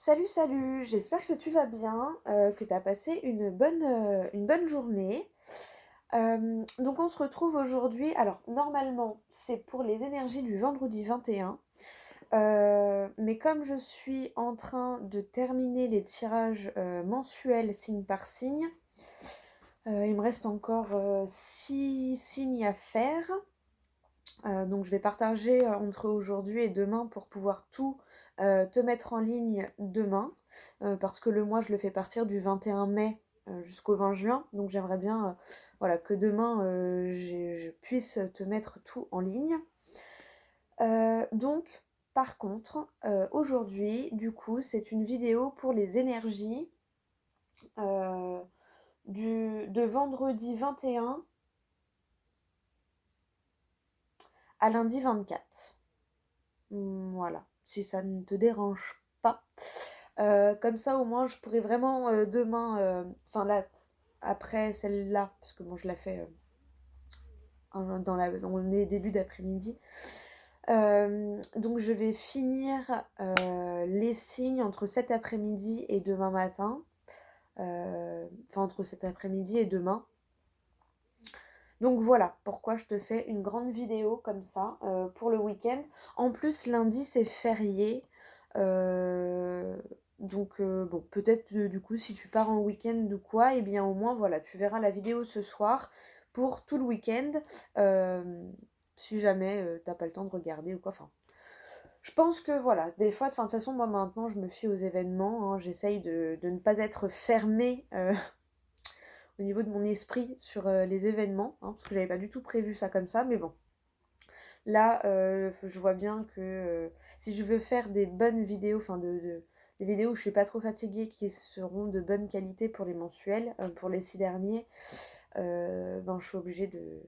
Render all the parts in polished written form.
Salut, salut, j'espère que tu vas bien, que tu as passé une bonne journée. Donc on se retrouve aujourd'hui, alors normalement c'est pour les énergies du vendredi 21, mais comme je suis en train de terminer les tirages mensuels signe par signe, il me reste encore 6 signes à faire. Donc je vais partager entre aujourd'hui et demain pour pouvoir tout te mettre en ligne demain, parce que le mois je le fais partir du 21 mai jusqu'au 20 juin, donc j'aimerais bien voilà, que demain je puisse te mettre tout en ligne. Donc par contre, aujourd'hui du coup c'est une vidéo pour les énergies euh, de vendredi 21 à lundi 24. Voilà, si ça ne te dérange pas. Comme ça, au moins, je pourrais vraiment demain, enfin là, après celle-là, parce que bon, je la fais on est début d'après-midi. Donc, je vais finir les signes entre cet après-midi et demain matin. Enfin, entre cet après-midi et demain. Donc voilà pourquoi je te fais une grande vidéo comme ça pour le week-end. En plus, lundi, c'est férié. Euh, donc bon, peut-être du coup, si tu pars en week-end ou quoi, et bien au moins, voilà, tu verras la vidéo ce soir pour tout le week-end. euh, si jamais t'as pas le temps de regarder ou quoi. Enfin, je pense que voilà, des fois, de toute façon, moi maintenant, je me fie aux événements. Hein, j'essaye de ne pas être fermée au niveau de mon esprit sur les événements, hein, parce que j'avais pas du tout prévu ça comme ça, mais bon. Là, je vois bien que si je veux faire des bonnes vidéos, enfin des vidéos où je suis pas trop fatiguée, qui seront de bonne qualité pour les mensuels, pour les 6 derniers, ben, je suis obligée de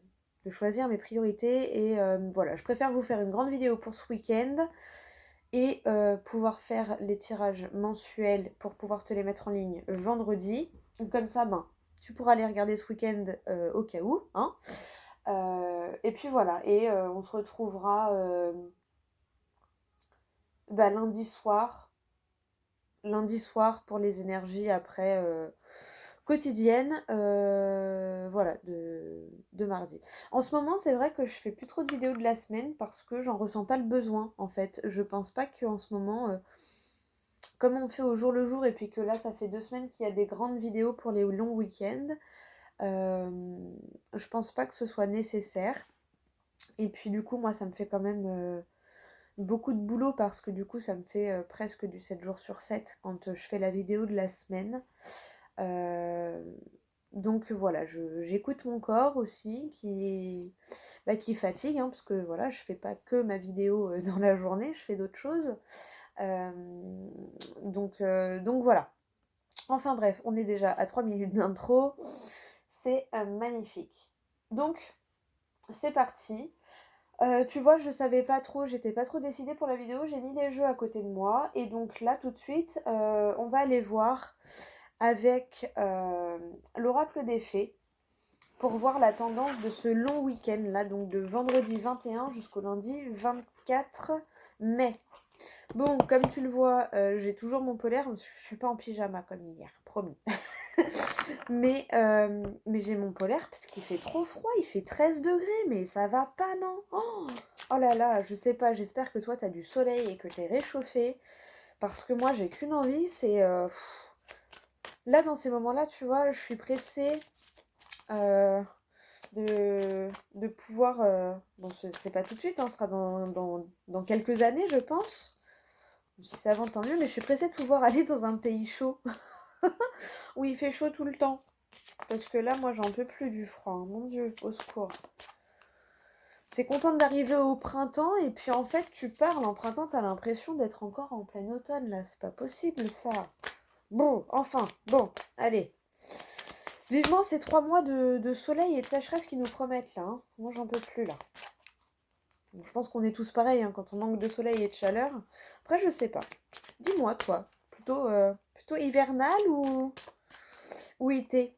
choisir mes priorités. Et voilà, je préfère vous faire une grande vidéo pour ce week-end et pouvoir faire les tirages mensuels pour pouvoir te les mettre en ligne vendredi. Comme ça, ben, tu pourras les regarder ce week-end au cas où. Hein. Et puis voilà, et on se retrouvera bah, lundi soir pour les énergies après quotidiennes, voilà, de mardi. En ce moment, c'est vrai que je fais plus trop de vidéos de la semaine parce que j'en ressens pas le besoin en fait. Je pense pas qu'en ce moment, comme on fait au jour le jour, et puis que là, ça fait 2 semaines qu'il y a des grandes vidéos pour les longs week-ends, je pense pas que ce soit nécessaire. Et puis du coup, moi, ça me fait quand même beaucoup de boulot parce que du coup, ça me fait presque du 7 jours sur 7 quand je fais la vidéo de la semaine. Euh, donc voilà, j'écoute mon corps aussi qui fatigue, hein, parce que voilà, je fais pas que ma vidéo dans la journée, je fais d'autres choses. Euh, donc voilà. Enfin bref, on est déjà à 3 minutes d'intro. C'est magnifique. Donc, c'est parti. Tu vois, je savais pas trop, j'étais pas trop décidée pour la vidéo, j'ai mis les jeux à côté de moi. Et donc là, tout de suite, on va aller voir avec l'oracle des fées pour voir la tendance de ce long week-end là, donc de vendredi 21 jusqu'au lundi 24 mai. Bon, comme tu le vois, j'ai toujours mon polaire, je suis pas en pyjama comme hier, promis. Mais j'ai mon polaire parce qu'il fait trop froid, il fait 13 degrés, mais ça va pas, non? Oh là là, je sais pas, j'espère que toi t'as du soleil et que t'es réchauffé. Parce que moi j'ai qu'une envie, c'est... Là dans ces moments-là, tu vois, je suis pressée euh, de pouvoir... Bon, c'est pas tout de suite, hein, ce sera dans quelques années, je pense. Si c'est avant, tant mieux, mais je suis pressée de pouvoir aller dans un pays chaud, où il fait chaud tout le temps. Parce que là, moi, j'en peux plus du froid. Hein. Mon Dieu, au secours. T'es contente d'arriver au printemps et puis en fait, tu parles en printemps, t'as l'impression d'être encore en plein automne, là. C'est pas possible, ça. Bon, enfin, bon, allez. Vivement ces 3 mois de soleil et de sécheresse qu'ils nous promettent, là. Hein. Moi, j'en peux plus, là. Bon, je pense qu'on est tous pareils hein, quand on manque de soleil et de chaleur. Après, je sais pas. Dis-moi, toi. Plutôt hivernal ou été?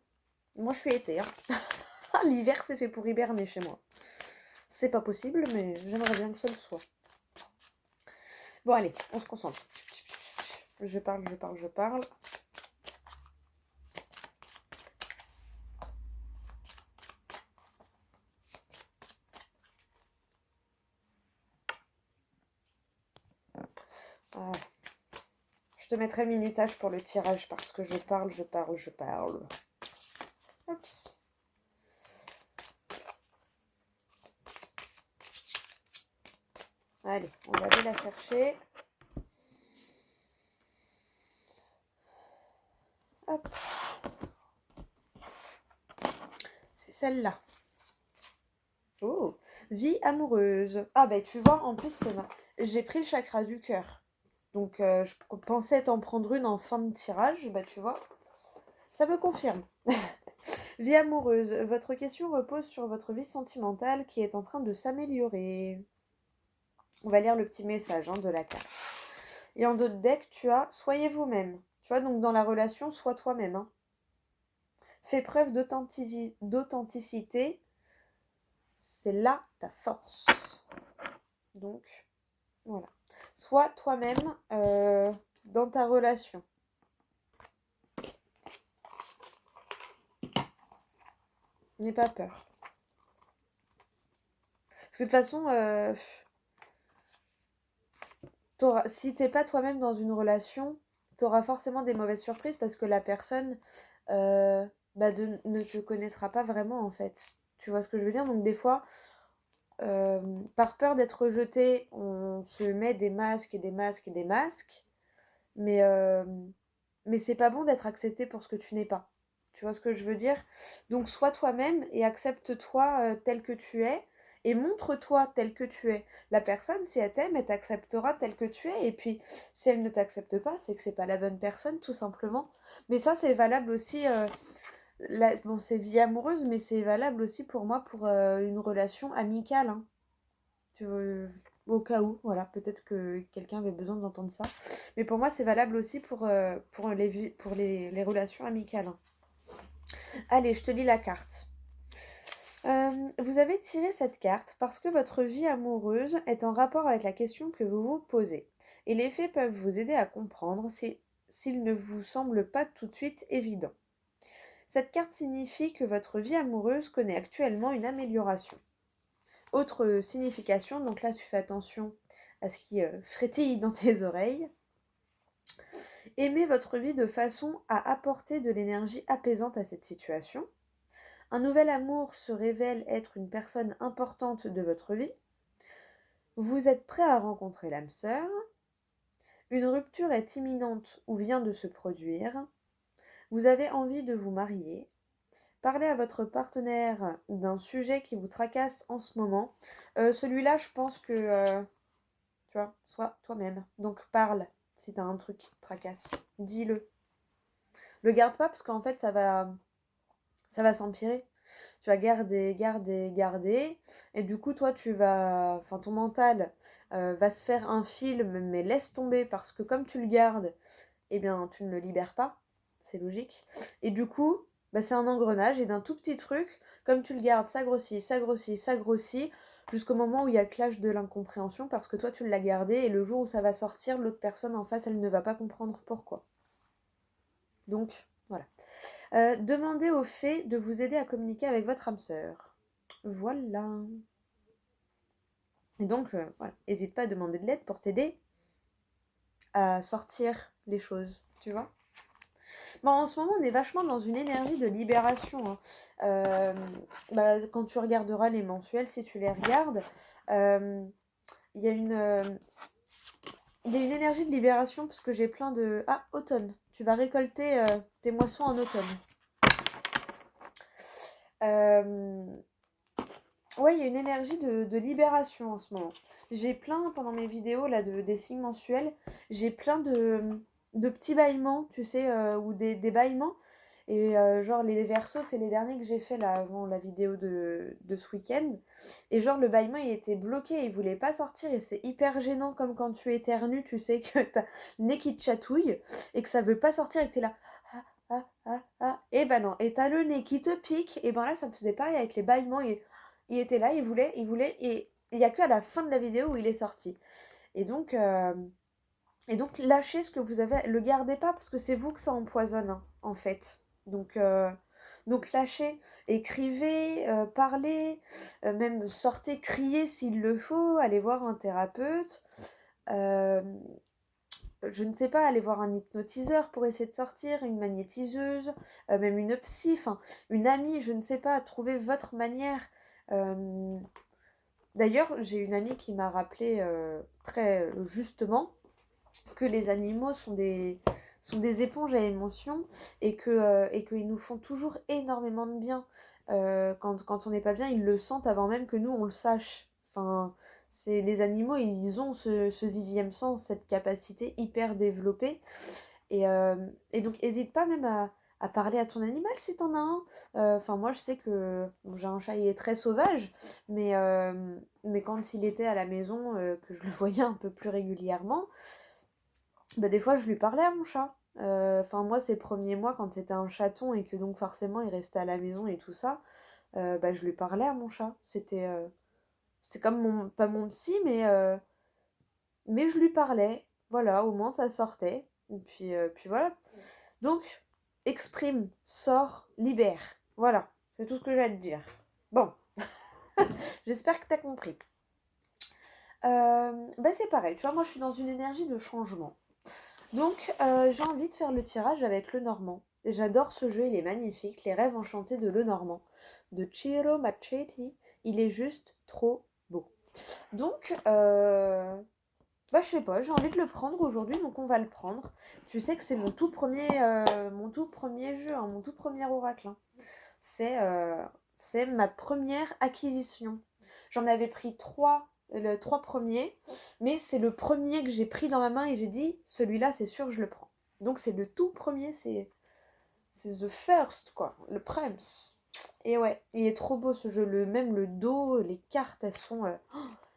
Moi, je suis été. Hein. L'hiver, c'est fait pour hiberner chez moi. C'est pas possible, mais j'aimerais bien que ça le soit. Bon, allez, on se concentre. Je parle, je parle, je parle. Ah. Je te mettrai le minutage pour le tirage parce que je parle, je parle, je parle. Oups. Allez, on va aller la chercher. Hop. C'est celle-là. Oh, vie amoureuse. Ah ben tu vois, en plus j'ai pris le chakra du cœur. Donc je pensais t'en prendre une en fin de tirage. Bah tu vois, ça me confirme. Vie amoureuse. Votre question repose sur votre vie sentimentale qui est en train de s'améliorer. On va lire le petit message de la carte. Et en d'autres decks, tu as soyez vous-même. Tu vois, donc dans la relation, sois toi-même. Hein. Fais preuve d'authenticité. C'est là ta force. Donc, voilà. Sois toi-même dans ta relation. N'aie pas peur. Parce que de toute façon, si t'es pas toi-même dans une relation, t'auras forcément des mauvaises surprises parce que la personne ne te connaîtra pas vraiment en fait. Tu vois ce que je veux dire? Donc des fois, par peur d'être rejeté, on se met des masques et des masques et des masques. Mais, c'est pas bon d'être accepté pour ce que tu n'es pas. Tu vois ce que je veux dire? Donc sois toi-même et accepte-toi tel que tu es et montre-toi tel que tu es. La personne, si elle t'aime, elle t'acceptera tel que tu es. Et puis, si elle ne t'accepte pas, c'est que c'est pas la bonne personne, tout simplement. Mais ça, c'est valable aussi. Bon, c'est vie amoureuse, mais c'est valable aussi pour moi pour une relation amicale. Hein. Au cas où, voilà, peut-être que quelqu'un avait besoin d'entendre ça. Mais pour moi, c'est valable aussi pour les relations amicales. Hein. Allez, je te lis la carte. Vous avez tiré cette carte parce que votre vie amoureuse est en rapport avec la question que vous vous posez. Et les faits peuvent vous aider à comprendre s'il ne vous semble pas tout de suite évident. Cette carte signifie que votre vie amoureuse connaît actuellement une amélioration. Autre signification, donc là tu fais attention à ce qui frétille dans tes oreilles. Aimez votre vie de façon à apporter de l'énergie apaisante à cette situation. Un nouvel amour se révèle être une personne importante de votre vie. Vous êtes prêt à rencontrer l'âme sœur. Une rupture est imminente ou vient de se produire. Vous avez envie de vous marier. Parlez à votre partenaire d'un sujet qui vous tracasse en ce moment. Celui-là, je pense que, tu vois, sois toi-même. Donc parle si t'as un truc qui te tracasse. Dis-le. Le garde pas parce qu'en fait, ça va s'empirer. Tu vas garder, garder, garder. Et du coup, toi, ton mental va se faire un film, mais laisse tomber parce que comme tu le gardes, eh bien, tu ne le libères pas. C'est logique. Et du coup, c'est un engrenage et d'un tout petit truc, comme tu le gardes, ça grossit, ça grossit, ça grossit, jusqu'au moment où il y a le clash de l'incompréhension parce que toi, tu l'as gardé et le jour où ça va sortir, l'autre personne en face, elle ne va pas comprendre pourquoi. Donc, voilà. Demandez aux fées de vous aider à communiquer avec votre âme sœur. Voilà. Et donc, voilà. N'hésite pas à demander de l'aide pour t'aider à sortir les choses, tu vois. Bon, en ce moment, on est vachement dans une énergie de libération. Hein. Quand tu regarderas les mensuels, si tu les regardes, il y a une énergie de libération parce que j'ai plein de... Ah, automne. Tu vas récolter tes moissons en automne. Ouais, il y a une énergie de libération en ce moment. J'ai plein, pendant mes vidéos là, des signes mensuels, j'ai plein de petits bâillements, tu sais, ou des bâillements. Et genre, les versos, c'est les derniers que j'ai fait là, avant la vidéo de ce week-end. Et genre, le bâillement, il était bloqué, il voulait pas sortir. Et c'est hyper gênant, comme quand tu éternues, tu sais que t'as le nez qui te chatouille et que ça veut pas sortir et que t'es là. Ah, ah, ah, ah. Et ben non, et t'as le nez qui te pique. Et ben là, ça me faisait pareil avec les bâillements. Et il était là, il voulait, et il n'y a que à la fin de la vidéo où il est sorti. Et donc, Et donc lâchez ce que vous avez, le gardez pas parce que c'est vous que ça empoisonne hein, en fait. Donc lâchez, écrivez, parlez, même sortez, criez s'il le faut, allez voir un thérapeute. Euh, je ne sais pas, aller voir un hypnotiseur pour essayer de sortir, une magnétiseuse, même une psy, enfin une amie, je ne sais pas, trouvez votre manière. Euh, D'ailleurs, j'ai une amie qui m'a rappelé très justement que les animaux sont des éponges à émotions et qu'ils nous font toujours énormément de bien. Quand on n'est pas bien, ils le sentent avant même que nous, on le sache. Enfin, les animaux, ils ont ce sixième sens, cette capacité hyper développée. Et, et donc, hésite pas même à parler à ton animal si t'en as un. Enfin, moi, je sais que bon, j'ai un chat, il est très sauvage, mais quand il était à la maison, que je le voyais un peu plus régulièrement, bah, des fois, je lui parlais à mon chat. Enfin, moi, ces premiers mois, quand c'était un chaton et que donc forcément il restait à la maison et tout ça, bah, je lui parlais à mon chat. C'était comme pas mon psy, mais je lui parlais. Voilà, au moins ça sortait. Et puis voilà. Donc, exprime, sors, libère. Voilà, c'est tout ce que j'ai à te dire. Bon, j'espère que t'as compris. Bah c'est pareil, tu vois, moi je suis dans une énergie de changement. Donc, j'ai envie de faire le tirage avec Lenormand. Et j'adore ce jeu, il est magnifique. Les rêves enchantés de Lenormand, de Ciro Marchetti. Il est juste trop beau. Donc, bah, je sais pas, j'ai envie de le prendre aujourd'hui, donc on va le prendre. Tu sais que c'est mon tout premier jeu, hein, mon tout premier oracle. Hein. C'est ma première acquisition. J'en avais pris trois premiers, mais c'est le premier que j'ai pris dans ma main et j'ai dit, celui-là, c'est sûr, je le prends. Donc c'est le tout premier, c'est the first, quoi, le Prems. Et ouais, il est trop beau ce jeu, même le dos, les cartes,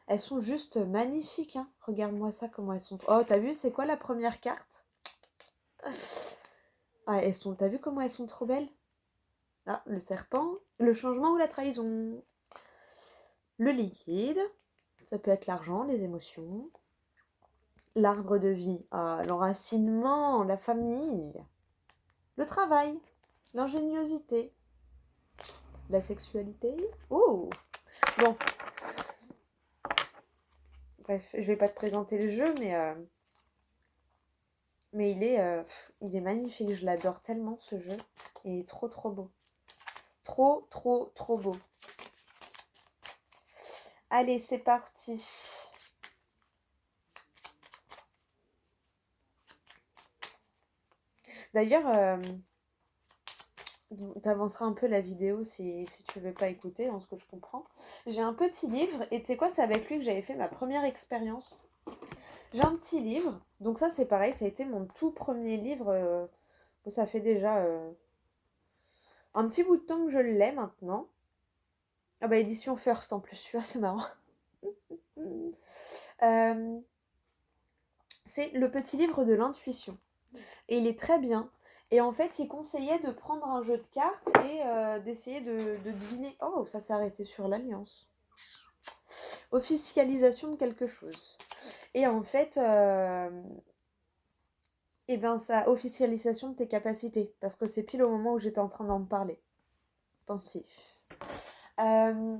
elles sont juste magnifiques. Hein. Regarde-moi ça, comment elles sont. Oh, t'as vu, c'est quoi la première carte? Ah, t'as vu comment elles sont trop belles? Ah, le serpent, le changement ou la trahison. Le liquide, ça peut être l'argent, les émotions. L'arbre de vie, ah, l'enracinement, la famille. Le travail, l'ingéniosité. La sexualité. Oh! Bon, bref, je vais pas te présenter le jeu, mais il est magnifique. Je l'adore tellement ce jeu. Il est trop trop beau. Trop trop trop beau. Allez, c'est parti. D'ailleurs, t'avanceras un peu la vidéo si tu veux pas écouter, en ce que je comprends. J'ai un petit livre, et tu sais quoi, c'est avec lui que j'avais fait ma première expérience. J'ai un petit livre, donc ça c'est pareil, ça a été mon tout premier livre. Ça fait déjà un petit bout de temps que je l'ai maintenant. Ah bah édition First en plus, tu vois, c'est marrant. Euh, c'est le petit livre de l'intuition. Et il est très bien. Et en fait, il conseillait de prendre un jeu de cartes et d'essayer de deviner. Oh, ça s'est arrêté sur l'alliance. Officialisation de quelque chose. Et en fait, eh ben, ça, officialisation de tes capacités. Parce que c'est pile au moment où j'étais en train d'en parler. Pensif. Euh,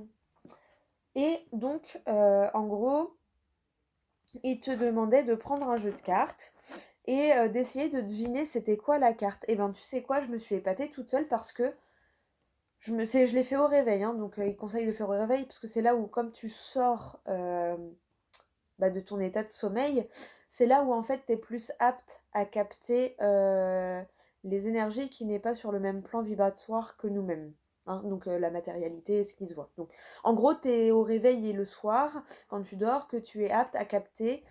et donc, en gros, il te demandait de prendre un jeu de cartes et d'essayer de deviner c'était quoi la carte. Et ben, tu sais quoi, je me suis épatée toute seule parce que je l'ai fait au réveil, hein, donc il conseille de faire au réveil parce que c'est là où, comme tu sors bah, de ton état de sommeil, c'est là où en fait tu es plus apte à capter les énergies qui n'est pas sur le même plan vibratoire que nous-mêmes. Hein, donc la matérialité, ce qui se voit. Donc, en gros, tu es au réveil et le soir, quand tu dors, que tu es apte à capter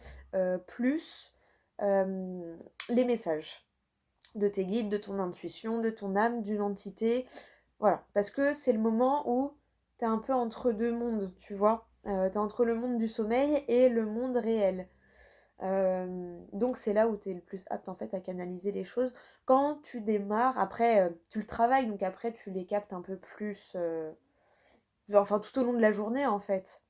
plus les messages de tes guides, de ton intuition, de ton âme, d'une entité. Voilà, parce que c'est le moment où t'es un peu entre deux mondes, tu vois. T'es entre le monde du sommeil et le monde réel. Donc c'est là où t'es le plus apte en fait à canaliser les choses. Quand tu démarres, après tu le travailles, donc après tu les captes un peu plus, enfin tout au long de la journée en fait.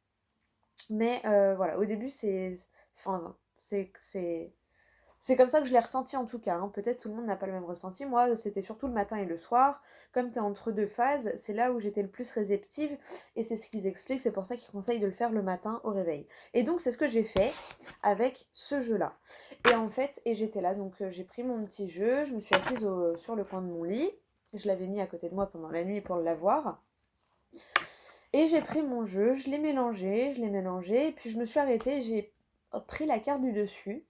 Mais voilà, au début c'est, enfin c'est C'est comme ça que je l'ai ressenti en tout cas, hein. Peut-être tout le monde n'a pas le même ressenti. Moi, c'était surtout le matin et le soir. Comme tu es entre deux phases, c'est là où j'étais le plus réceptive. Et c'est ce qu'ils expliquent, c'est pour ça qu'ils conseillent de le faire le matin au réveil. Et donc, c'est ce que j'ai fait avec ce jeu-là. Et en fait, j'étais là, donc j'ai pris mon petit jeu, je me suis assise sur le coin de mon lit. Je l'avais mis à côté de moi pendant la nuit pour l'avoir. Et j'ai pris mon jeu, je l'ai mélangé, et puis je me suis arrêtée, j'ai pris la carte du dessus.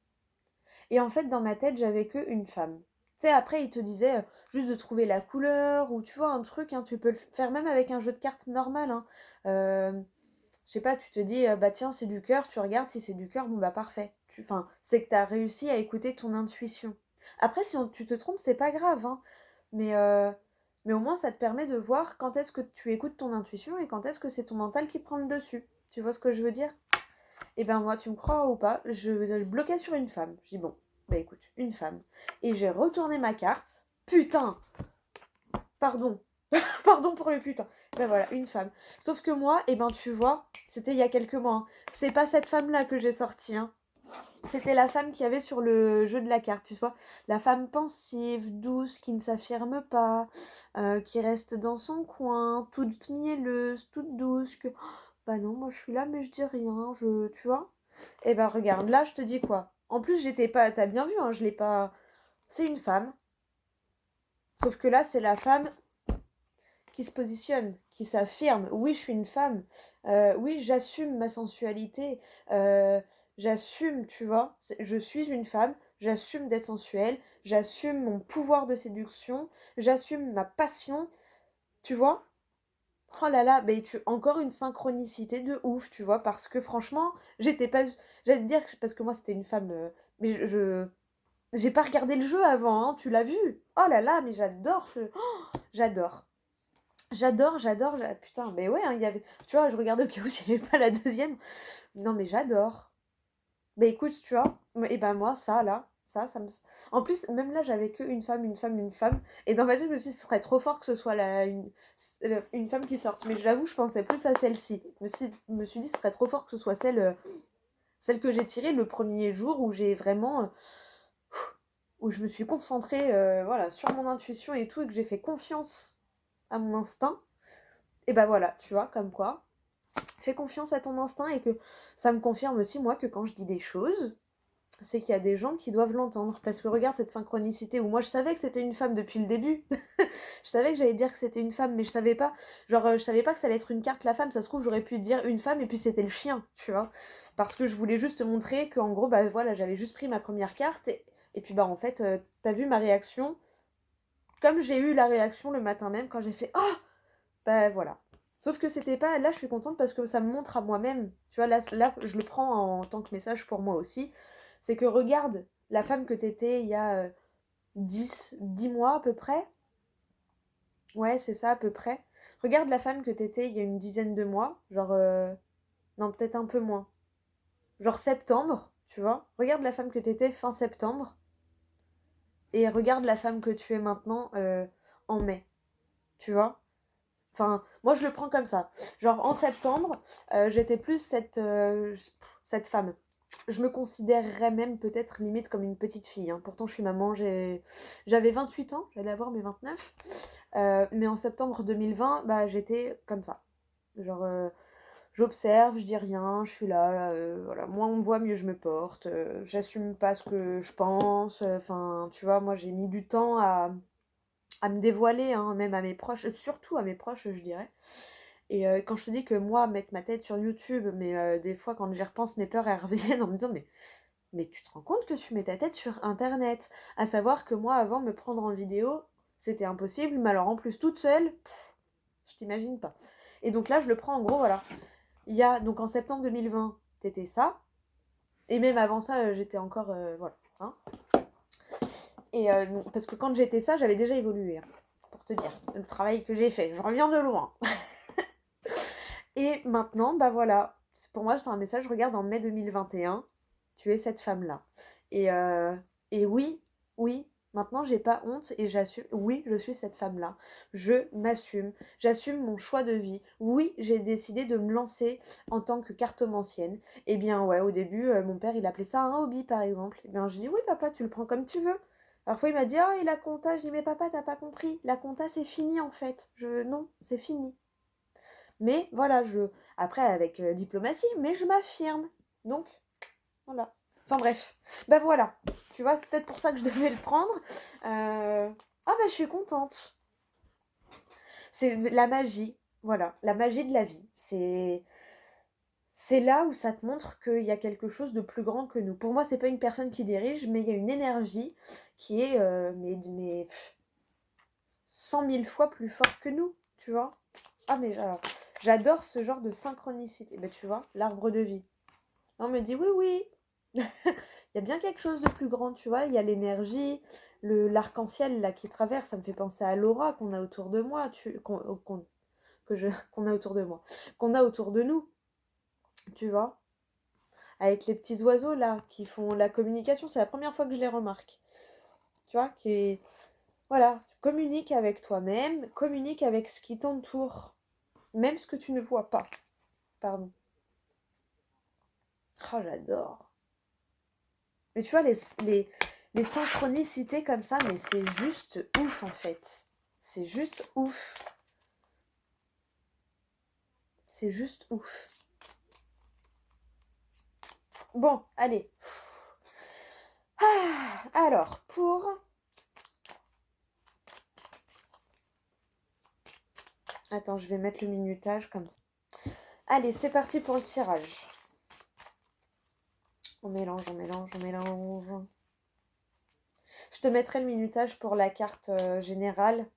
Et en fait, dans ma tête, j'avais que une femme. Tu sais, après, il te disait juste de trouver la couleur, ou tu vois, un truc, hein, tu peux le faire même avec un jeu de cartes normal. Hein. Je sais pas, tu te dis, bah tiens, c'est du cœur, tu regardes, si c'est du cœur, bon bah parfait. Enfin, c'est que t'as réussi à écouter ton intuition. Après, si tu te trompes, c'est pas grave, hein. Mais, euh, mais au moins, ça te permet de voir quand est-ce que tu écoutes ton intuition et quand est-ce que c'est ton mental qui prend le dessus. Tu vois ce que je veux dire? Et ben moi, tu me crois ou pas, je bloquais sur une femme. Je dis bon, bah écoute, une femme. Et j'ai retourné ma carte. Putain, pardon. Pardon pour le putain. Ben voilà, une femme. Sauf que moi, et ben tu vois, c'était il y a quelques mois. Hein. C'est pas cette femme-là que j'ai sortie. Hein. C'était la femme qui avait sur le jeu de la carte, tu vois. La femme pensive, douce, qui ne s'affirme pas, qui reste dans son coin, toute mielleuse, toute douce. Bah non, moi je suis là, mais je dis rien, tu vois. Et bah regarde, là je te dis quoi. En plus, j'étais pas, t'as bien vu, hein, je l'ai pas. C'est une femme. Sauf que là, c'est la femme qui se positionne, qui s'affirme. Oui, je suis une femme. Oui, j'assume ma sensualité. J'assume, tu vois. Je suis une femme. J'assume d'être sensuelle. J'assume mon pouvoir de séduction. J'assume ma passion. Tu vois. Oh là là, mais encore une synchronicité de ouf, tu vois, parce que franchement, j'étais pas. J'allais te dire, parce que moi c'était une femme, mais j'ai pas regardé le jeu avant, hein, tu l'as vu? Oh là là, mais j'adore j'adore. Putain, mais ouais, hein, il y avait. Tu vois, je regardais au cas où s'il n'y avait pas la deuxième. Non, mais j'adore. Bah écoute, tu vois, et ben moi, ça, là, ça me. En plus, même là, j'avais que une femme, une femme, une femme. Et dans ma tête, je me suis dit, ce serait trop fort que ce soit une femme qui sorte. Mais j'avoue, je pensais plus à celle-ci. Me suis dit, ce serait trop fort que ce soit celle que j'ai tirée le premier jour où j'ai vraiment. Où je me suis concentrée voilà, sur mon intuition et tout, et que j'ai fait confiance à mon instinct. Et bah voilà, tu vois, comme quoi. Fais confiance à ton instinct et que ça me confirme aussi, moi, que quand je dis des choses, c'est qu'il y a des gens qui doivent l'entendre. Parce que regarde cette synchronicité où moi je savais que c'était une femme depuis le début. Je savais que j'allais dire que c'était une femme, mais je savais pas. Genre, je savais pas que ça allait être une carte la femme. Ça se trouve, j'aurais pu dire une femme et puis c'était le chien, tu vois. Parce que je voulais juste te montrer qu'en gros, bah voilà, j'avais juste pris ma première carte et puis bah en fait, t'as vu ma réaction. Comme j'ai eu la réaction le matin même quand j'ai fait oh bah voilà. Sauf que c'était pas. Là, je suis contente parce que ça me montre à moi-même. Tu vois, là, je le prends en tant que message pour moi aussi. C'est que regarde la femme que t'étais il y a 10 mois à peu près. Ouais, c'est ça à peu près. Regarde la femme que t'étais il y a une dizaine de mois. Genre. Non, peut-être un peu moins. Genre septembre, tu vois. Regarde la femme que t'étais fin septembre. Et regarde la femme que tu es maintenant en mai. Tu vois. Enfin, moi je le prends comme ça. Genre en septembre, j'étais plus cette femme. Je me considérerais même peut-être limite comme une petite fille. Hein. Pourtant je suis maman, j'avais 28 ans, j'allais avoir mes 29. Mais en septembre 2020, bah j'étais comme ça. Genre j'observe, je dis rien, je suis là, voilà. Moins on me voit, mieux je me porte. J'assume pas ce que je pense. Enfin, tu vois, moi j'ai mis du temps à me dévoiler, hein, même à mes proches, surtout à mes proches, je dirais. Et quand je te dis que moi, mettre ma tête sur YouTube, mais des fois, quand j'y repense, mes peurs, elles reviennent en me disant, mais tu te rends compte que tu mets ta tête sur Internet? À savoir que moi, avant, me prendre en vidéo, c'était impossible, mais alors en plus, toute seule, je t'imagine pas. Et donc là, je le prends en gros, voilà. Il y a, donc en septembre 2020, c'était ça. Et même avant ça, j'étais encore, voilà. Hein. Et parce que quand j'étais ça, j'avais déjà évolué. Hein, pour te dire, le travail que j'ai fait. Je reviens de loin. Et maintenant, bah voilà. Pour moi, c'est un message, regarde, en mai 2021, tu es cette femme-là. Et, euh, et oui, oui. Maintenant, j'ai pas honte et j'assume. Oui, je suis cette femme-là. Je m'assume. J'assume mon choix de vie. Oui, j'ai décidé de me lancer en tant que cartomancienne. Eh bien, ouais, au début, mon père, il appelait ça un hobby, par exemple. Eh bien, je dis, oui, papa, tu le prends comme tu veux. Parfois, il m'a dit, oh, et la compta? Je dis, mais papa, t'as pas compris. La compta, c'est fini, en fait. Non, c'est fini. Mais voilà, après, avec diplomatie, mais je m'affirme. Donc, voilà. Enfin bref, bah voilà, tu vois, c'est peut-être pour ça que je devais le prendre. Ah bah je suis contente. C'est la magie, voilà, la magie de la vie. C'est là où ça te montre qu'il y a quelque chose de plus grand que nous. Pour moi, c'est pas une personne qui dirige, mais il y a une énergie qui est mais 100 000 fois plus forte que nous, tu vois. Ah mais j'adore ce genre de synchronicité. Bah tu vois, l'arbre de vie. On me dit oui, oui. Il y a bien quelque chose de plus grand, tu vois. Il y a l'énergie, l'arc-en-ciel là qui traverse. Ça me fait penser à l'aura qu'on a autour de moi, qu'on a autour de moi, qu'on a autour de nous, tu vois. Avec les petits oiseaux là qui font la communication, c'est la première fois que je les remarque. Tu vois, voilà, tu communiques avec toi-même, communique avec ce qui t'entoure, même ce que tu ne vois pas. Pardon. Oh, j'adore. Mais tu vois, les synchronicités comme ça, mais c'est juste ouf en fait. C'est juste ouf. C'est juste ouf. Bon, allez. Alors, Attends, je vais mettre le minutage comme ça. Allez, c'est parti pour le tirage. On mélange, on mélange, on mélange. Je te mettrai le minutage pour la carte générale.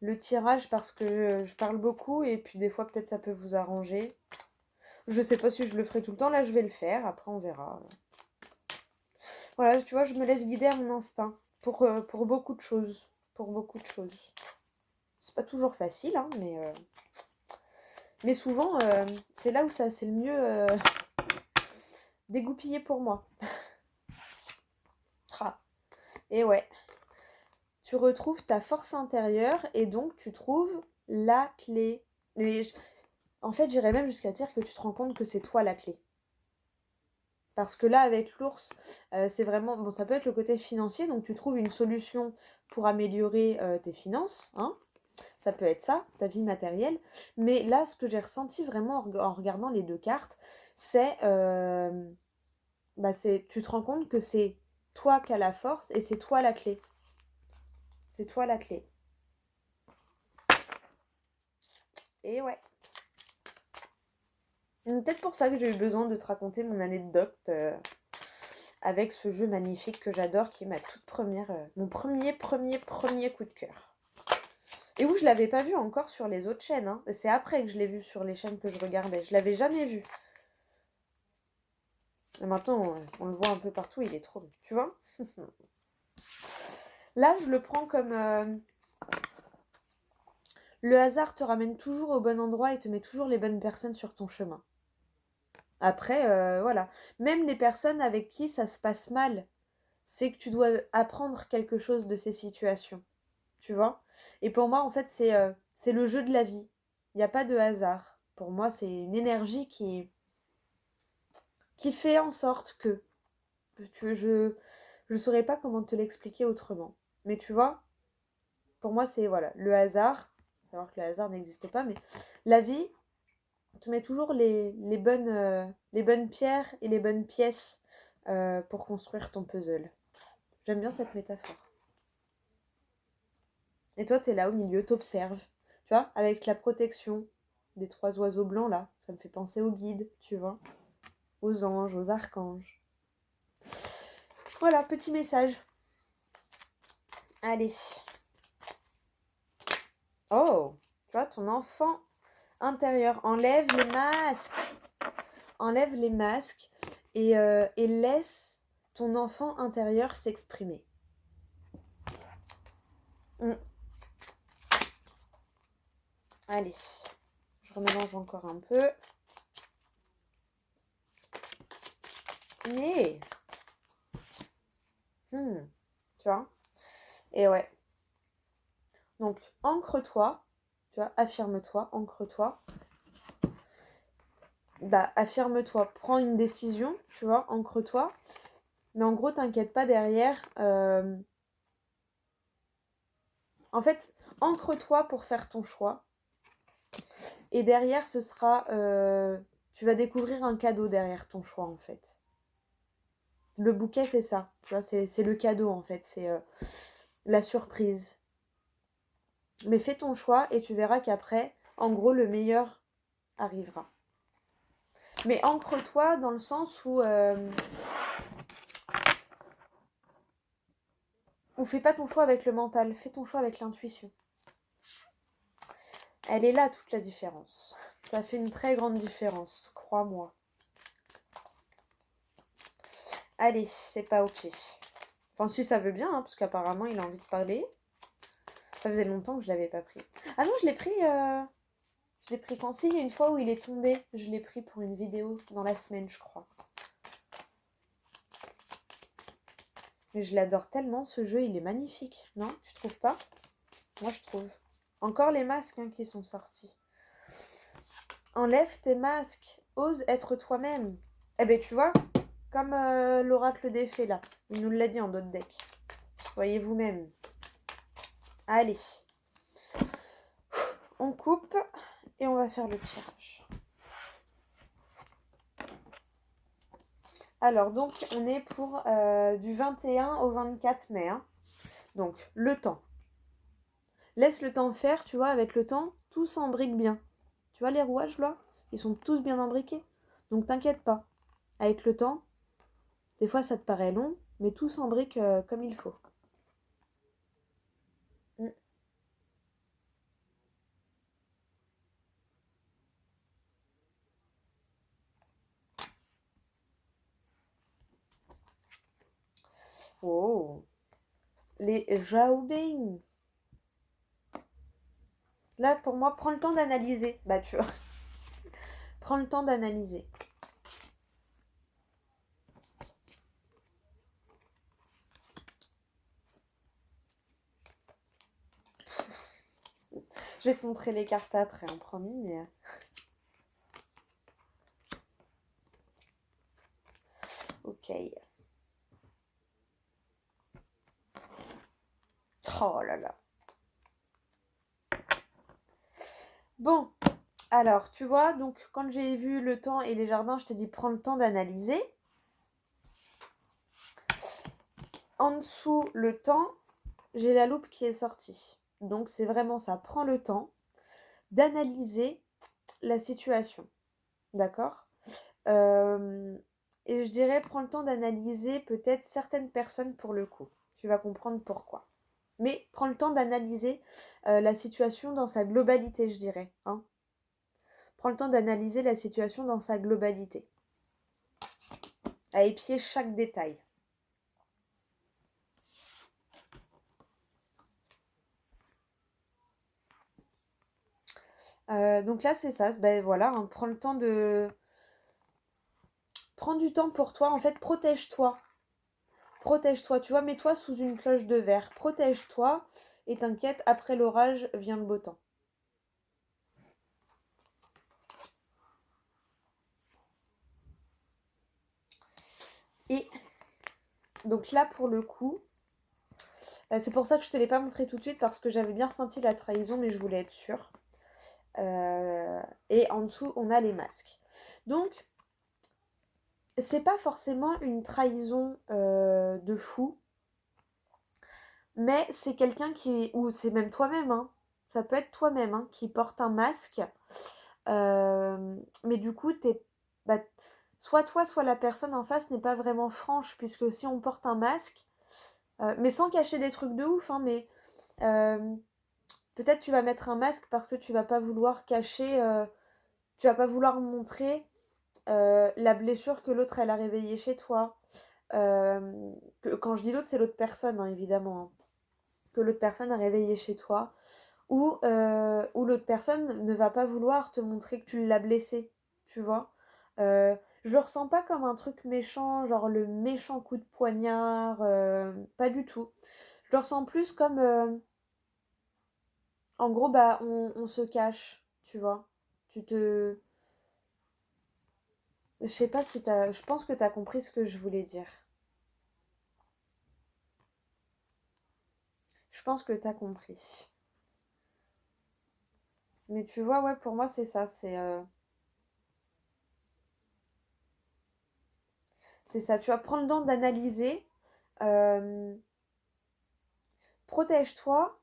Le tirage parce que je parle beaucoup et puis des fois peut-être ça peut vous arranger. Je sais pas si je le ferai tout le temps, là je vais le faire, après on verra. Voilà, tu vois, je me laisse guider à mon instinct pour beaucoup de choses. Pour beaucoup de choses. C'est pas toujours facile, hein, mais souvent, c'est là où ça c'est le mieux dégoupillé pour moi. Et ouais, tu retrouves ta force intérieure et donc tu trouves la clé. En fait, j'irais même jusqu'à dire que tu te rends compte que c'est toi la clé. Parce que là, avec l'ours, c'est vraiment... Bon, ça peut être le côté financier, donc tu trouves une solution pour améliorer tes finances, hein. Ça peut être ça, ta vie matérielle. Mais là, ce que j'ai ressenti vraiment en regardant les deux cartes, c'est... tu te rends compte que c'est toi qui as la force et c'est toi la clé. C'est toi la clé. Et ouais. Peut-être pour ça que j'ai eu besoin de te raconter mon anecdote avec ce jeu magnifique que j'adore, qui est ma toute première, mon premier coup de cœur. Et où je l'avais pas vu encore sur les autres chaînes. Hein. C'est après que je l'ai vu sur les chaînes que je regardais. Je l'avais jamais vu. Et maintenant, on le voit un peu partout, il est trop bon. Tu vois. Là, je le prends comme... le hasard te ramène toujours au bon endroit et te met toujours les bonnes personnes sur ton chemin. Après, voilà. Même les personnes avec qui ça se passe mal, c'est que tu dois apprendre quelque chose de ces situations. Tu vois. Et pour moi, en fait, c'est le jeu de la vie. Il n'y a pas de hasard. Pour moi, c'est une énergie qui fait en sorte que... Je ne saurais pas comment te l'expliquer autrement. Mais tu vois, pour moi, c'est voilà, le hasard. Savoir que le hasard n'existe pas, mais la vie te met toujours les bonnes pierres et les bonnes pièces pour construire ton puzzle. J'aime bien cette métaphore. Et toi, t'es là au milieu, t'observes. Tu vois, avec la protection des trois oiseaux blancs là, ça me fait penser aux guides, tu vois, aux anges, aux archanges. Voilà, petit message. Allez. Oh, tu vois, ton enfant intérieur. Enlève les masques. Enlève les masques et laisse ton enfant intérieur s'exprimer. Allez, je remélange encore un peu. Et tu vois, Et ouais. Donc, ancre-toi, tu vois, affirme-toi, ancre-toi. Bah, affirme-toi, prends une décision, tu vois, ancre-toi. Mais en gros, t'inquiète pas derrière. En fait, ancre-toi pour faire ton choix. Et derrière, ce sera... tu vas découvrir un cadeau derrière ton choix, en fait. Le bouquet, c'est ça. Tu vois, c'est le cadeau, en fait. C'est la surprise. Mais fais ton choix et tu verras qu'après, en gros, le meilleur arrivera. Mais ancre-toi dans le sens où fais pas ton choix avec le mental, fais ton choix avec l'intuition. Elle est là toute la différence. Ça fait une très grande différence, crois-moi. Allez, c'est pas ok. Enfin, si ça veut bien, hein, parce qu'apparemment il a envie de parler. Ça faisait longtemps que je l'avais pas pris. Ah non, je l'ai pris. Je l'ai pris quand si, il y a une fois où il est tombé. Je l'ai pris pour une vidéo dans la semaine, je crois. Mais je l'adore tellement, ce jeu, il est magnifique. Non, tu trouves pas? Moi, je trouve. Encore les masques hein, qui sont sortis. Enlève tes masques. Ose être toi-même. Eh ben, tu vois, comme l'oracle des fées, là. Il nous l'a dit en d'autres decks. Soyez vous-même. Allez. On coupe et on va faire le tirage. Alors, donc, on est pour du 21 au 24 mai. Hein. Donc, le temps. Laisse le temps faire, tu vois, avec le temps, tout s'embrique bien. Tu vois les rouages, là? Ils sont tous bien imbriqués. Donc, t'inquiète pas. Avec le temps, des fois, ça te paraît long, mais tout s'embrique comme il faut. Mm. Oh, les Zhaobing. Là, pour moi, prends le temps d'analyser. Bah, tu vois. Prends le temps d'analyser. Je vais te montrer les cartes après, hein, promis, mais... Ok. Oh là là. Bon, alors, tu vois, donc quand j'ai vu le temps et les jardins, je t'ai dit prends le temps d'analyser. En dessous, le temps, j'ai la loupe qui est sortie. Donc c'est vraiment ça, prends le temps d'analyser la situation. D'accord Et je dirais, prends le temps d'analyser peut-être certaines personnes pour le coup. Tu vas comprendre pourquoi. Mais prends le temps d'analyser la situation dans sa globalité, je dirais. Hein. Prends le temps d'analyser la situation dans sa globalité. À épier chaque détail. Donc là, c'est ça. Ben voilà, hein, prends le temps de... Prends du temps pour toi. En fait, protège-toi. Protège-toi, tu vois, mets-toi sous une cloche de verre. Protège-toi et t'inquiète, après l'orage vient le beau temps. Et donc là, pour le coup, c'est pour ça que je ne te l'ai pas montré tout de suite parce que j'avais bien ressenti la trahison, mais je voulais être sûre. Et en dessous, on a les masques. Donc, c'est pas forcément une trahison de fou, mais c'est quelqu'un qui... Ou c'est même toi-même, hein. Ça peut être toi-même, hein, qui porte un masque. Mais du coup, bah, soit toi, soit la personne en face n'est pas vraiment franche, puisque si on porte un masque, mais sans cacher des trucs de ouf, hein, mais peut-être tu vas mettre un masque parce que tu vas pas vouloir cacher, tu vas pas vouloir montrer la blessure que l'autre elle a réveillée chez toi. Quand je dis l'autre, c'est l'autre personne, hein, évidemment. Hein. Que l'autre personne a réveillé chez toi. Ou l'autre personne ne va pas vouloir te montrer que tu l'as blessé, tu vois. Je le ressens pas comme un truc méchant, genre le méchant coup de poignard, pas du tout. Je le ressens plus comme... en gros, bah, on se cache, tu vois. Tu te... Je sais pas si t'as... Je pense que t'as compris ce que je voulais dire. Je pense que t'as compris. Mais tu vois, ouais, pour moi, c'est ça. C'est ça. Tu vas prendre le temps d'analyser. Euh, Protège-toi,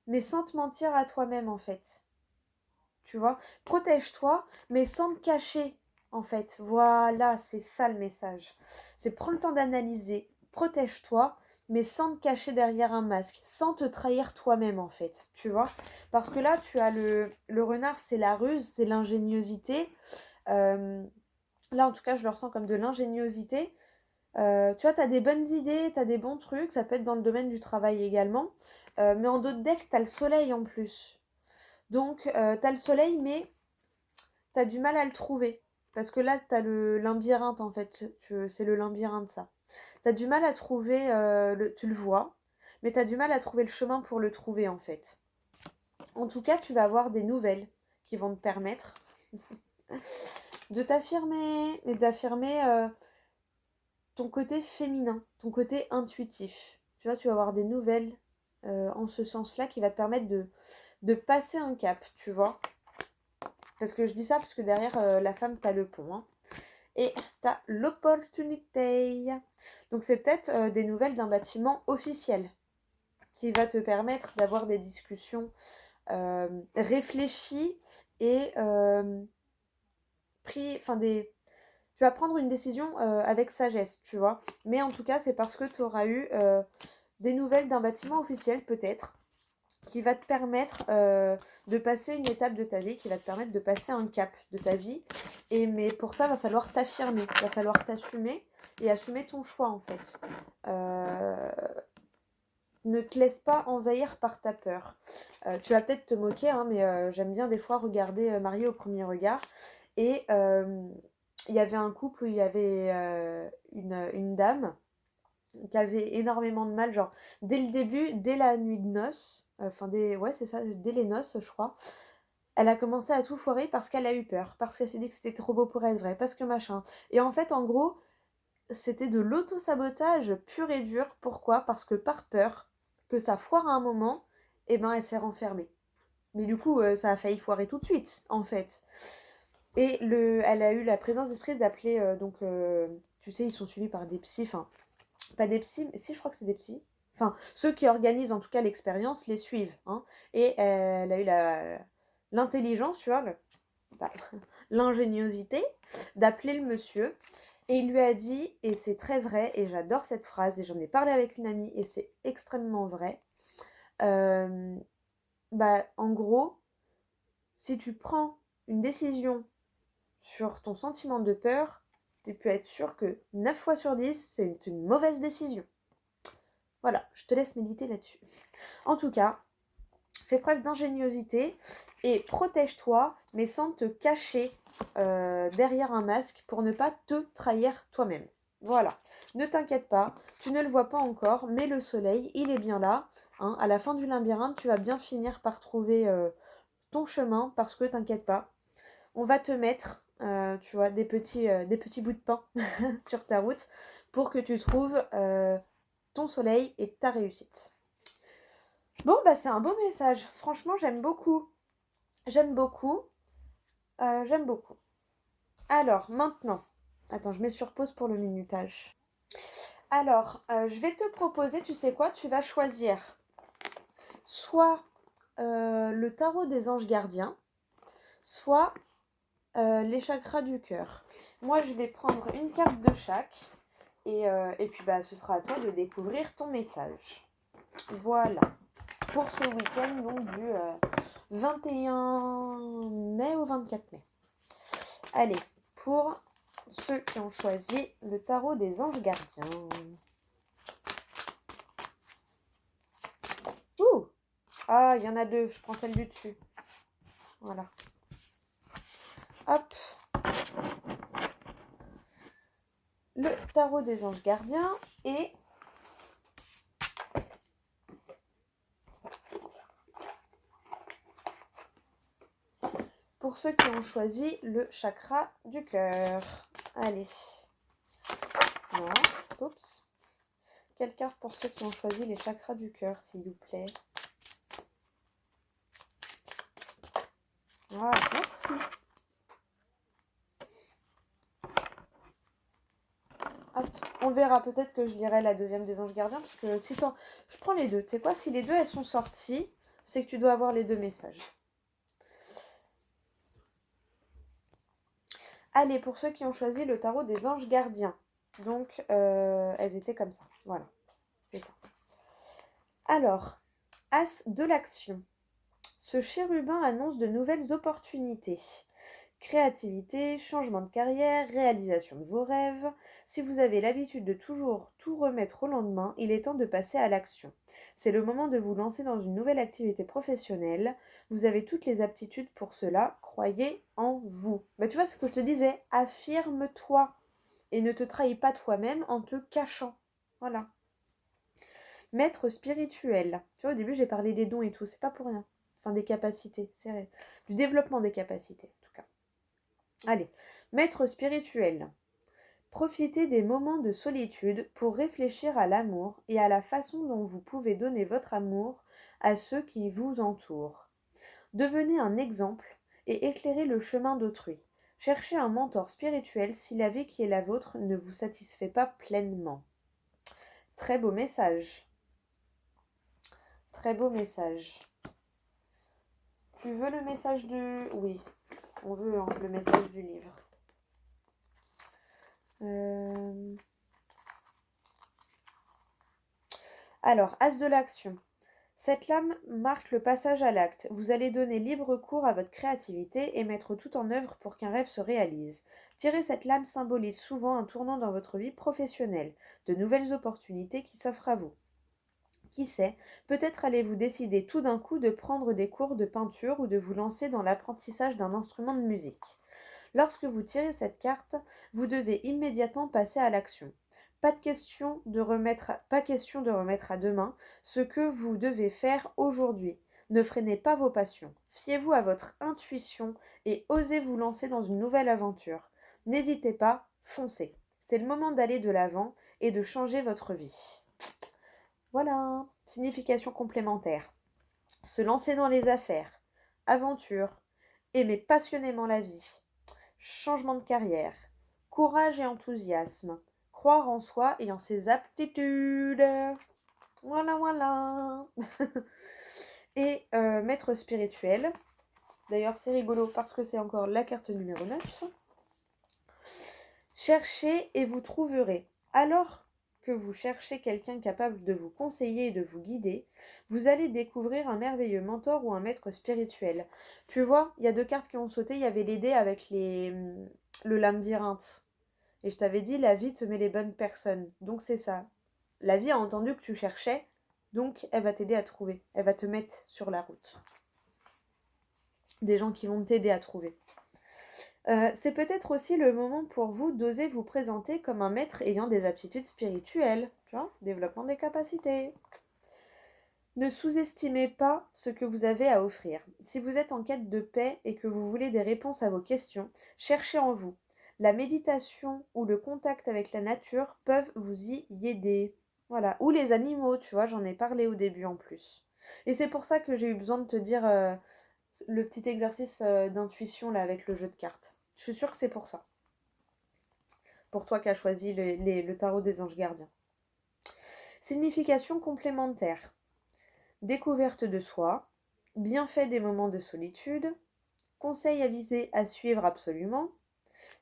mais sans te mentir à toi-même, en fait. Tu vois? Protège-toi, mais sans te cacher, en fait. Voilà, c'est ça le message. C'est prendre le temps d'analyser. Protège-toi, mais sans te cacher derrière un masque, sans te trahir toi-même, en fait. Tu vois? Parce que là, tu as le renard, c'est la ruse, c'est l'ingéniosité. Euh, Là, en tout cas, je le ressens comme de l'ingéniosité. Tu vois, tu as des bonnes idées, tu as des bons trucs, ça peut être dans le domaine du travail également. Mais en d'autres decks, tu as le soleil en plus. Donc, tu as le soleil, mais tu as du mal à le trouver. Parce que là, tu as le labyrinthe en fait. C'est le labyrinthe, ça. Tu as du mal à trouver, tu le vois, mais tu as du mal à trouver le chemin pour le trouver en fait. En tout cas, tu vas avoir des nouvelles qui vont te permettre de t'affirmer et d'affirmer ton côté féminin, ton côté intuitif. Tu vois, tu vas avoir des nouvelles en ce sens-là qui va te permettre de passer un cap, tu vois. Parce que je dis ça parce que derrière la femme, t'as le pont. Hein. Et t'as l'opportunité. Donc c'est peut-être des nouvelles d'un bâtiment officiel qui va te permettre d'avoir des discussions réfléchies et enfin des... Tu vas prendre une décision avec sagesse, tu vois. Mais en tout cas, c'est parce que tu auras eu des nouvelles d'un bâtiment officiel, peut-être, qui va te permettre de passer une étape de ta vie, qui va te permettre de passer un cap de ta vie. Mais pour ça, il va falloir t'affirmer, il va falloir t'assumer et assumer ton choix, en fait. Ne te laisse pas envahir par ta peur. Tu vas peut-être te moquer, hein, mais j'aime bien des fois regarder Marié au premier regard. Et il y avait un couple où il y avait une dame qui avait énormément de mal, genre dès le début, dès la nuit de noces, ouais c'est ça, dès les noces je crois, elle a commencé à tout foirer parce qu'elle a eu peur, parce qu'elle s'est dit que c'était trop beau pour être vrai, parce que machin. Et en fait, en gros, c'était de l'auto-sabotage pur et dur. Pourquoi? Parce que par peur que ça foire à un moment, eh ben elle s'est renfermée. Mais du coup, ça a failli foirer tout de suite, en fait. Et elle a eu la présence d'esprit d'appeler, tu sais, ils sont suivis par des psys, enfin, pas des psys, mais si, je crois que c'est des psys. Enfin, ceux qui organisent en tout cas l'expérience les suivent. Hein. Et elle a eu l'intelligence, tu vois, bah, l'ingéniosité d'appeler le monsieur. Et il lui a dit, et c'est très vrai, et j'adore cette phrase, et j'en ai parlé avec une amie, et c'est extrêmement vrai. Bah, en gros, si tu prends une décision sur ton sentiment de peur, tu peux être sûr que 9 fois sur 10, c'est une mauvaise décision. Voilà, je te laisse méditer là-dessus. En tout cas, fais preuve d'ingéniosité et protège-toi, mais sans te cacher derrière un masque pour ne pas te trahir toi-même. Voilà, ne t'inquiète pas, tu ne le vois pas encore, mais le soleil, il est bien là. Hein. À la fin du labyrinthe, tu vas bien finir par trouver ton chemin, parce que t'inquiète pas, on va te mettre, tu vois, des petits bouts de pain sur ta route pour que tu trouves ton soleil et ta réussite. Bon, bah c'est un beau message. Franchement, j'aime beaucoup. J'aime beaucoup. J'aime beaucoup. Alors, maintenant. Attends, je mets sur pause pour le minutage. Alors, je vais te proposer, tu sais quoi? Tu vas choisir soit le tarot des anges gardiens, soit les chakras du cœur. Moi, je vais prendre une carte de chaque. Et puis, bah, ce sera à toi de découvrir ton message. Voilà. Pour ce week-end, donc du 21 mai au 24 mai. Allez, pour ceux qui ont choisi le tarot des anges gardiens. Ouh! Ah, il y en a deux, je prends celle du dessus. Voilà. Hop. Le tarot des anges gardiens et pour ceux qui ont choisi le chakra du cœur. Allez. Non, oups. Quelle carte pour ceux qui ont choisi les chakras du cœur, s'il vous plaît? Ah, merci. Hop. On verra, peut-être que je lirai la deuxième des anges gardiens, parce que si je prends les deux. Tu sais quoi, si les deux elles sont sorties, c'est que tu dois avoir les deux messages. Allez, pour ceux qui ont choisi le tarot des anges gardiens. Donc, elles étaient comme ça. Voilà, c'est ça. Alors, As de l'action. Ce chérubin annonce de nouvelles opportunités. Créativité, changement de carrière, réalisation de vos rêves. Si vous avez l'habitude de toujours tout remettre au lendemain, il est temps de passer à l'action. C'est le moment de vous lancer dans une nouvelle activité professionnelle. Vous avez toutes les aptitudes pour cela. Croyez en vous. Bah, tu vois ce que je te disais, affirme-toi et ne te trahis pas toi-même en te cachant. Voilà. Maître spirituel. Tu vois, au début, j'ai parlé des dons et tout, c'est pas pour rien. Enfin, des capacités, c'est vrai. Du développement des capacités, en tout cas. Allez, maître spirituel. Profitez des moments de solitude pour réfléchir à l'amour et à la façon dont vous pouvez donner votre amour à ceux qui vous entourent. Devenez un exemple et éclairez le chemin d'autrui. Cherchez un mentor spirituel si la vie qui est la vôtre ne vous satisfait pas pleinement. Très beau message. Très beau message. Tu veux le message du... Oui, on veut le message du livre. Alors, As de l'action. Cette lame marque le passage à l'acte. Vous allez donner libre cours à votre créativité et mettre tout en œuvre pour qu'un rêve se réalise. Tirer cette lame symbolise souvent un tournant dans votre vie professionnelle, de nouvelles opportunités qui s'offrent à vous. Qui sait, peut-être allez-vous décider tout d'un coup de prendre des cours de peinture ou de vous lancer dans l'apprentissage d'un instrument de musique. Lorsque vous tirez cette carte, vous devez immédiatement passer à l'action. Pas question de remettre à demain ce que vous devez faire aujourd'hui. Ne freinez pas vos passions. Fiez-vous à votre intuition et osez vous lancer dans une nouvelle aventure. N'hésitez pas, foncez. C'est le moment d'aller de l'avant et de changer votre vie. Voilà, signification complémentaire. Se lancer dans les affaires, aventure, aimer passionnément la vie, changement de carrière, courage et enthousiasme, croire en soi et en ses aptitudes. Voilà, voilà. Et maître spirituel. D'ailleurs, c'est rigolo parce que c'est encore la carte numéro 9. Cherchez et vous trouverez. Alors que vous cherchez quelqu'un capable de vous conseiller et de vous guider, vous allez découvrir un merveilleux mentor ou un maître spirituel. Tu vois, il y a deux cartes qui ont sauté. Il y avait les dés avec le labyrinthe. Et je t'avais dit, la vie te met les bonnes personnes. Donc c'est ça. La vie a entendu que tu cherchais, donc elle va t'aider à trouver. Elle va te mettre sur la route. Des gens qui vont t'aider à trouver. C'est peut-être aussi le moment pour vous d'oser vous présenter comme un maître ayant des aptitudes spirituelles. Tu vois, développement des capacités. Ne sous-estimez pas ce que vous avez à offrir. Si vous êtes en quête de paix et que vous voulez des réponses à vos questions, cherchez en vous. La méditation ou le contact avec la nature peuvent vous y aider. Voilà. Ou les animaux, tu vois, j'en ai parlé au début en plus. Et c'est pour ça que j'ai eu besoin de te dire le petit exercice d'intuition là avec le jeu de cartes. Je suis sûre que c'est pour ça. Pour toi qui as choisi le tarot des anges gardiens. Signification complémentaire. Découverte de soi, bienfait des moments de solitude, conseil avisé à suivre absolument,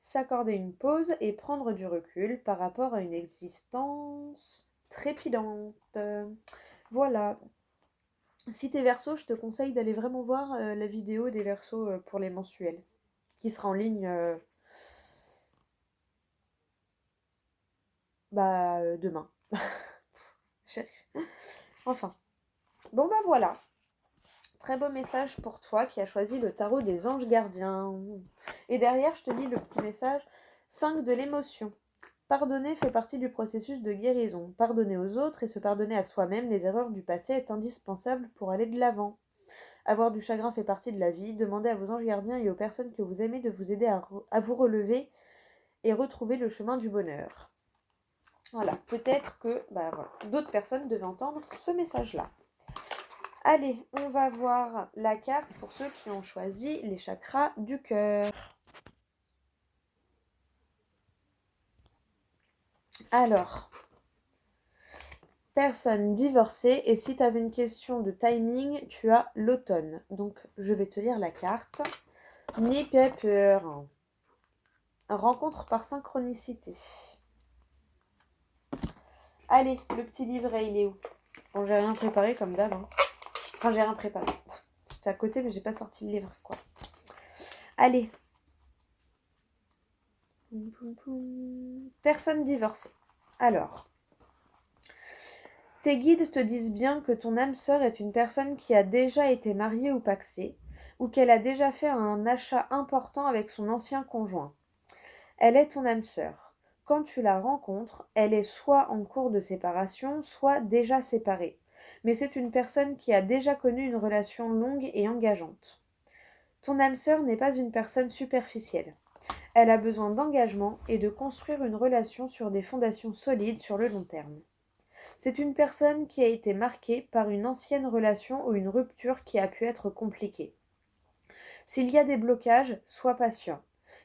s'accorder une pause et prendre du recul par rapport à une existence trépidante. Voilà. Si t'es Verseau, je te conseille d'aller vraiment voir la vidéo des Verseaux pour les mensuels, qui sera en ligne demain. Enfin. Bon bah voilà. Très beau message pour toi qui as choisi le tarot des anges gardiens. Et derrière, je te lis le petit message 5 de l'émotion. Pardonner fait partie du processus de guérison. Pardonner aux autres et se pardonner à soi-même les erreurs du passé est indispensable pour aller de l'avant. Avoir du chagrin fait partie de la vie. Demandez à vos anges gardiens et aux personnes que vous aimez de vous aider à vous relever et retrouver le chemin du bonheur. Voilà, peut-être que voilà, d'autres personnes devaient entendre ce message-là. Allez, on va voir la carte pour ceux qui ont choisi les chakras du cœur. Alors, personne divorcée, et si tu avais une question de timing, tu as l'automne. Donc, je vais te lire la carte. N'aie pas peur. Rencontre par synchronicité. Allez, le petit livret, il est où? Bon, j'ai rien préparé comme d'hab. Hein. Enfin, j'ai rien préparé. C'est à côté, mais j'ai pas sorti le livre, quoi. Allez. Personne divorcée. Alors, tes guides te disent bien que ton âme sœur est une personne qui a déjà été mariée ou pacsée, ou qu'elle a déjà fait un achat important avec son ancien conjoint. Elle est ton âme sœur. Quand tu la rencontres, elle est soit en cours de séparation, soit déjà séparée. Mais c'est une personne qui a déjà connu une relation longue et engageante. Ton âme sœur n'est pas une personne superficielle. Elle a besoin d'engagement et de construire une relation sur des fondations solides sur le long terme. C'est une personne qui a été marquée par une ancienne relation ou une rupture qui a pu être compliquée. S'il y a des blocages, sois patient,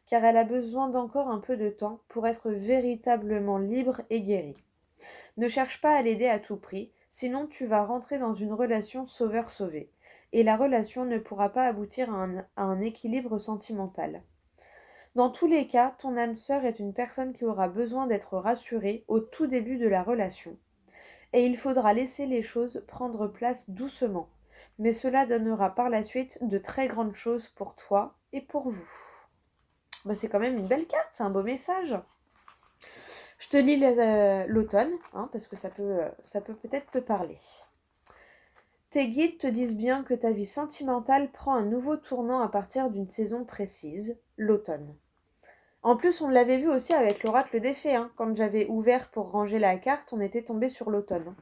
car elle a besoin d'encore un peu de temps pour être véritablement libre et guérie. Ne cherche pas à l'aider à tout prix, sinon tu vas rentrer dans une relation sauveur-sauvé, et la relation ne pourra pas aboutir à un équilibre sentimental. Dans tous les cas, ton âme sœur est une personne qui aura besoin d'être rassurée au tout début de la relation. Et il faudra laisser les choses prendre place doucement. Mais cela donnera par la suite de très grandes choses pour toi et pour vous. C'est quand même une belle carte, c'est un beau message. Je te lis l'automne, parce que ça peut peut-être te parler. Tes guides te disent bien que ta vie sentimentale prend un nouveau tournant à partir d'une saison précise, l'automne. En plus, on l'avait vu aussi avec l'oracle des fées. Quand j'avais ouvert pour ranger la carte, on était tombé sur l'automne.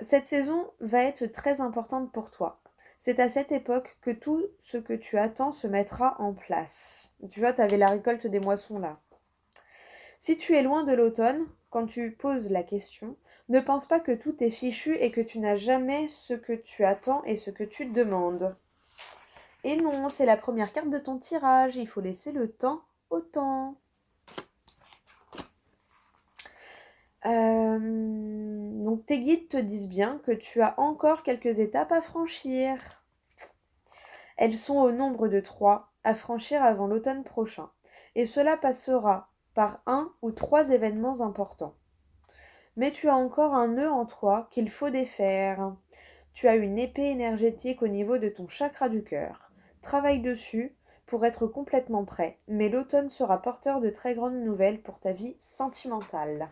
Cette saison va être très importante pour toi. C'est à cette époque que tout ce que tu attends se mettra en place. Tu vois, tu avais la récolte des moissons là. Si tu es loin de l'automne, quand tu poses la question, ne pense pas que tout est fichu et que tu n'as jamais ce que tu attends et ce que tu demandes. Et non, c'est la première carte de ton tirage, il faut laisser le temps au temps. Donc tes guides te disent bien que tu as encore quelques étapes à franchir. Elles sont au nombre de 3 à franchir avant l'automne prochain. Et cela passera par 1 ou 3 événements importants. Mais tu as encore un nœud en toi qu'il faut défaire. Tu as une épée énergétique au niveau de ton chakra du cœur. Travaille dessus pour être complètement prêt, mais l'automne sera porteur de très grandes nouvelles pour ta vie sentimentale.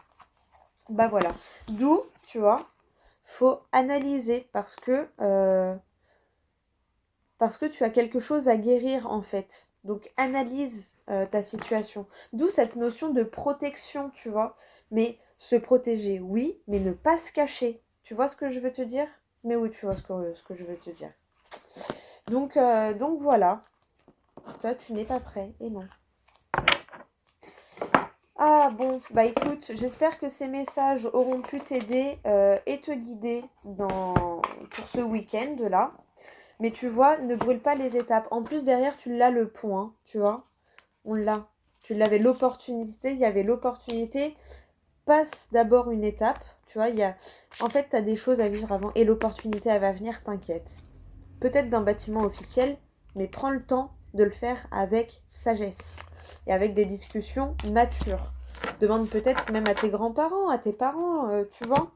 Voilà. D'où, tu vois, faut analyser parce que tu as quelque chose à guérir en fait. Donc analyse ta situation. D'où cette notion de protection, tu vois. Mais se protéger, oui, mais ne pas se cacher. Tu vois ce que je veux te dire? Mais oui, tu vois ce que je veux te dire. Donc voilà. Toi, tu n'es pas prêt. Et non. Ah bon, écoute, j'espère que ces messages auront pu t'aider et te guider pour ce week-end là. Mais tu vois, ne brûle pas les étapes. En plus, derrière, tu l'as le point, tu vois. On l'a. Tu l'avais l'opportunité, il y avait l'opportunité. Passe d'abord une étape, tu vois. En fait, tu as des choses à vivre avant et l'opportunité, elle va venir, t'inquiète. Peut-être d'un bâtiment officiel, mais prends le temps de le faire avec sagesse et avec des discussions matures. Demande peut-être même à tes grands-parents, à tes parents, tu vois.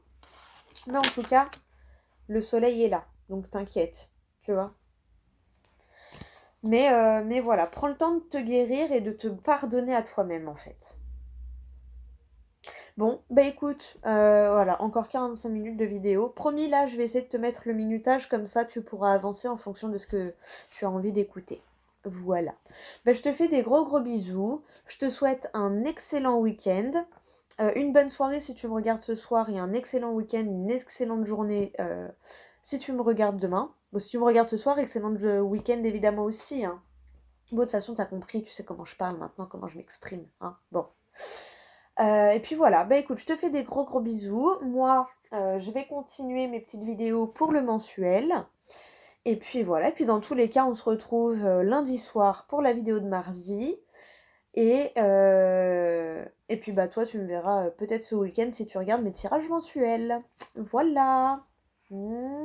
Mais en tout cas, le soleil est là, donc t'inquiète, tu vois. Mais voilà, prends le temps de te guérir et de te pardonner à toi-même en fait. Bon, écoute, voilà, encore 45 minutes de vidéo. Promis, là, je vais essayer de te mettre le minutage, comme ça tu pourras avancer en fonction de ce que tu as envie d'écouter. Voilà. Je te fais des gros bisous. Je te souhaite un excellent week-end. Une bonne soirée si tu me regardes ce soir et un excellent week-end, une excellente journée Si tu me regardes demain, bon, si tu me regardes ce soir, excellent week-end évidemment aussi, hein. Bon, de toute façon, t'as compris, tu sais comment je parle maintenant, comment je m'exprime, hein. Bon. Et puis voilà, bah écoute, je te fais des gros gros bisous. Moi, je vais continuer mes petites vidéos pour le mensuel. Et puis voilà, et puis dans tous les cas, on se retrouve lundi soir pour la vidéo de mardi. Et puis bah toi, tu me verras peut-être ce week-end si tu regardes mes tirages mensuels. Voilà. Mouah.